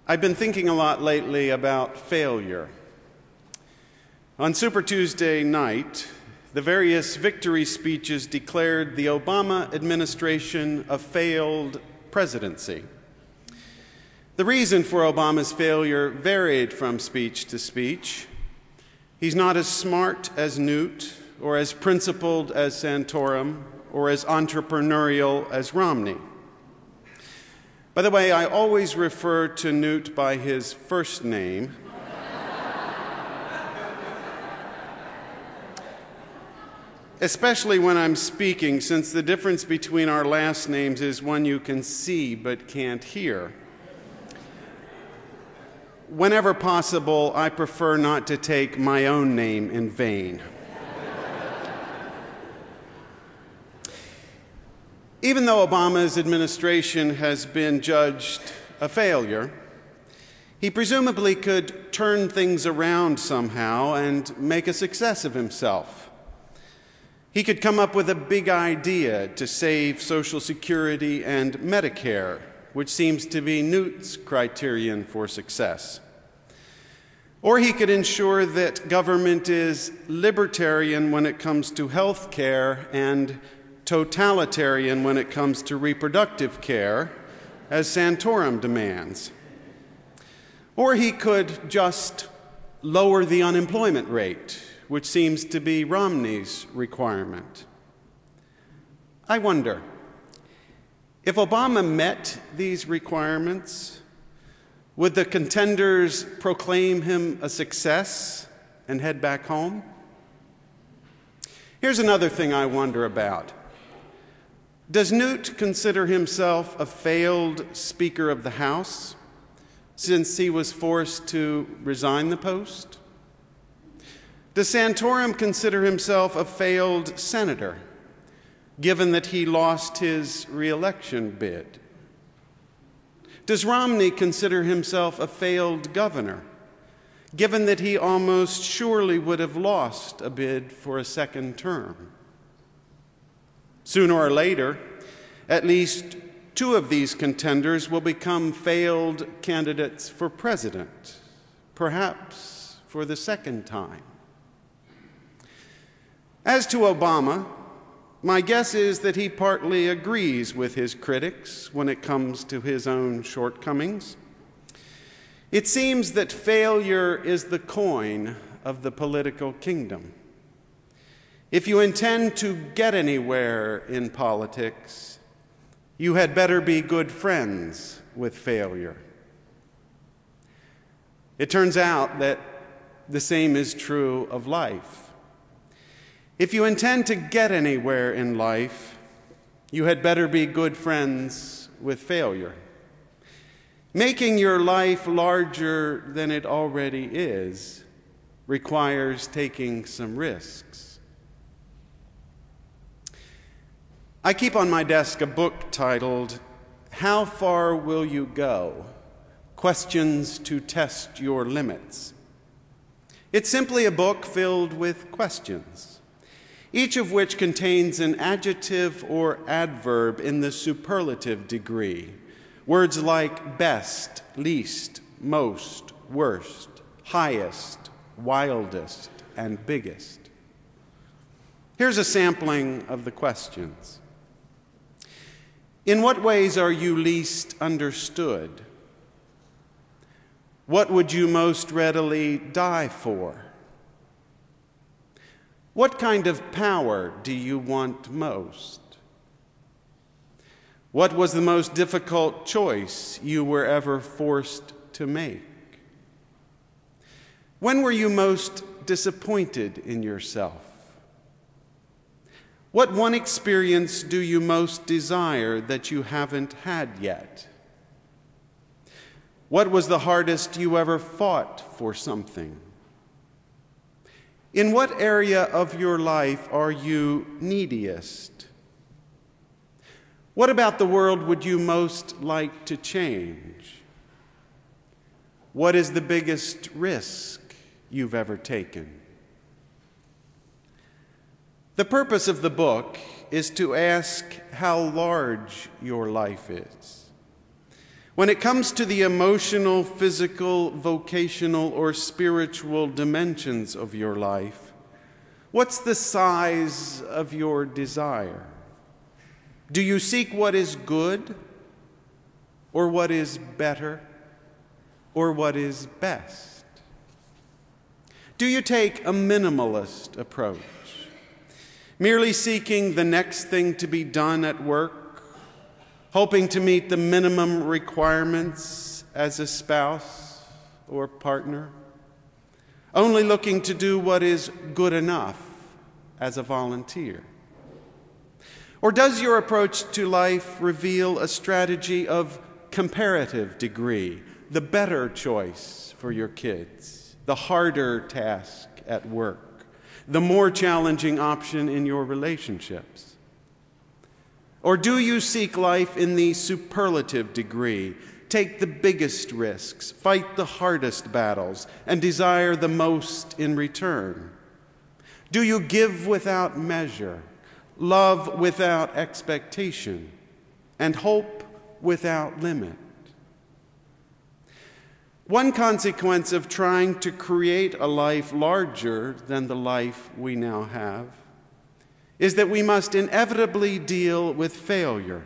I've been thinking a lot lately about failure. On Super Tuesday night, the various victory speeches declared the Obama administration a failed presidency. The reason for Obama's failure varied from speech to speech. He's not as smart as Newt, or as principled as Santorum, or as entrepreneurial as Romney. By the way, I always refer to Newt by his first name. Especially when I'm speaking, since the difference between our last names is one you can see but can't hear. Whenever possible, I prefer not to take my own name in vain. Even though Obama's administration has been judged a failure, he presumably could turn things around somehow and make a success of himself. He could come up with a big idea to save Social Security and Medicare, which seems to be Newt's criterion for success. Or he could ensure that government is libertarian when it comes to health care and totalitarian when it comes to reproductive care, as Santorum demands. Or he could just lower the unemployment rate, which seems to be Romney's requirement. I wonder, if Obama met these requirements, would the contenders proclaim him a success and head back home? Here's another thing I wonder about. Does Newt consider himself a failed Speaker of the House since he was forced to resign the post? Does Santorum consider himself a failed senator, given that he lost his re-election bid? Does Romney consider himself a failed governor, given that he almost surely would have lost a bid for a second term? Sooner or later, at least two of these contenders will become failed candidates for president, perhaps for the second time. As to Obama, my guess is that he partly agrees with his critics when it comes to his own shortcomings. It seems that failure is the coin of the political kingdom. If you intend to get anywhere in politics, you had better be good friends with failure. It turns out that the same is true of life. If you intend to get anywhere in life, you had better be good friends with failure. Making your life larger than it already is requires taking some risks. I keep on my desk a book titled, "How Far Will You Go? Questions to Test Your Limits." It's simply a book filled with questions, each of which contains an adjective or adverb in the superlative degree. Words like best, least, most, worst, highest, wildest, and biggest. Here's a sampling of the questions. In what ways are you least understood? What would you most readily die for? What kind of power do you want most? What was the most difficult choice you were ever forced to make? When were you most disappointed in yourself? What one experience do you most desire that you haven't had yet? What was the hardest you ever fought for something? In what area of your life are you neediest? What about the world would you most like to change? What is the biggest risk you've ever taken? The purpose of the book is to ask how large your life is. When it comes to the emotional, physical, vocational, or spiritual dimensions of your life, what's the size of your desire? Do you seek what is good, or what is better, or what is best? Do you take a minimalist approach, merely seeking the next thing to be done at work, hoping to meet the minimum requirements as a spouse or partner, only looking to do what is good enough as a volunteer? Or does your approach to life reveal a strategy of comparative degree, the better choice for your kids, the harder task at work, the more challenging option in your relationships? Or do you seek life in the superlative degree, take the biggest risks, fight the hardest battles, and desire the most in return? Do you give without measure, love without expectation, and hope without limit? One consequence of trying to create a life larger than the life we now have is that we must inevitably deal with failure.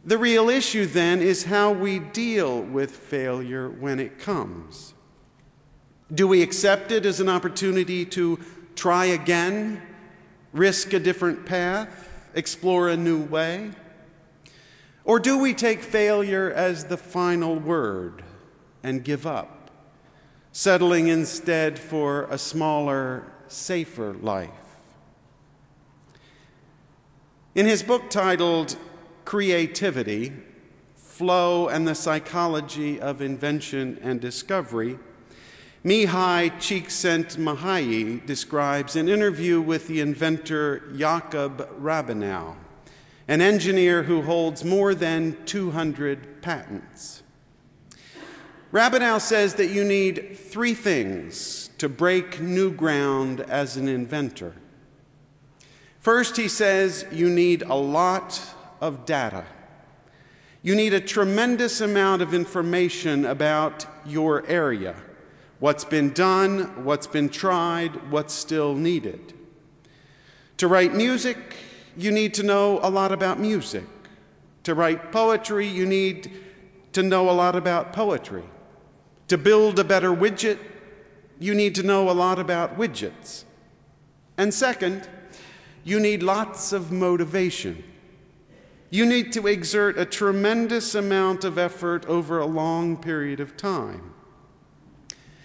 The real issue then is how we deal with failure when it comes. Do we accept it as an opportunity to try again, risk a different path, explore a new way? Or do we take failure as the final word and give up, settling instead for a smaller, safer life? In his book titled Creativity, Flow and the Psychology of Invention and Discovery, Mihai Csikszentmihalyi describes an interview with the inventor Jakub Rabinow, an engineer who holds more than 200 patents. Rabinow says that you need three things to break new ground as an inventor. First, he says you need a lot of data. You need a tremendous amount of information about your area, what's been done, what's been tried, what's still needed. To write music, you need to know a lot about music. To write poetry, you need to know a lot about poetry. To build a better widget, you need to know a lot about widgets. And second, you need lots of motivation. You need to exert a tremendous amount of effort over a long period of time.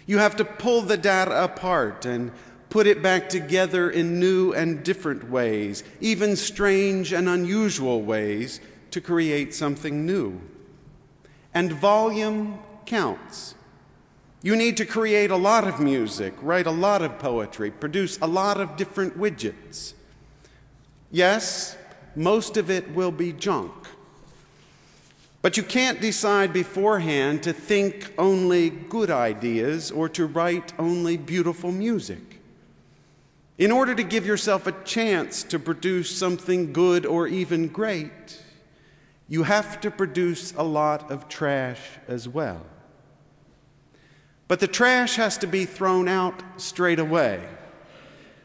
You have to pull the data apart and put it back together in new and different ways, even strange and unusual ways, to create something new. And volume counts. You need to create a lot of music, write a lot of poetry, produce a lot of different widgets. Yes, most of it will be junk. But you can't decide beforehand to think only good ideas or to write only beautiful music. In order to give yourself a chance to produce something good or even great, you have to produce a lot of trash as well. But the trash has to be thrown out straight away,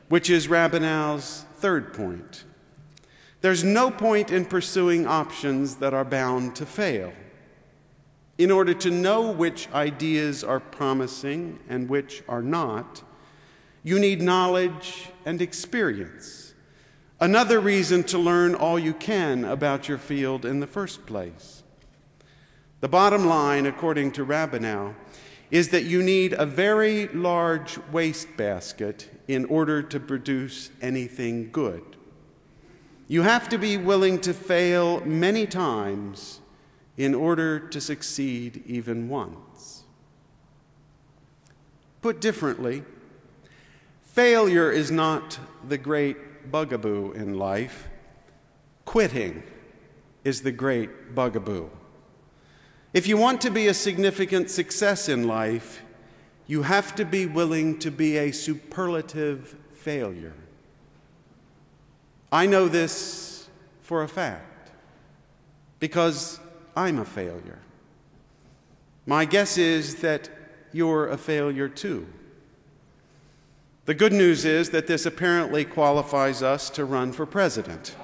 which is Rabinow's third point. There's no point in pursuing options that are bound to fail. In order to know which ideas are promising and which are not, you need knowledge and experience. Another reason to learn all you can about your field in the first place. The bottom line, according to Rabinow, is that you need a very large wastebasket in order to produce anything good. You have to be willing to fail many times in order to succeed even once. Put differently, failure is not the great bugaboo in life. Quitting is the great bugaboo. If you want to be a significant success in life, you have to be willing to be a superlative failure. I know this for a fact, because I'm a failure. My guess is that you're a failure too. The good news is that this apparently qualifies us to run for president.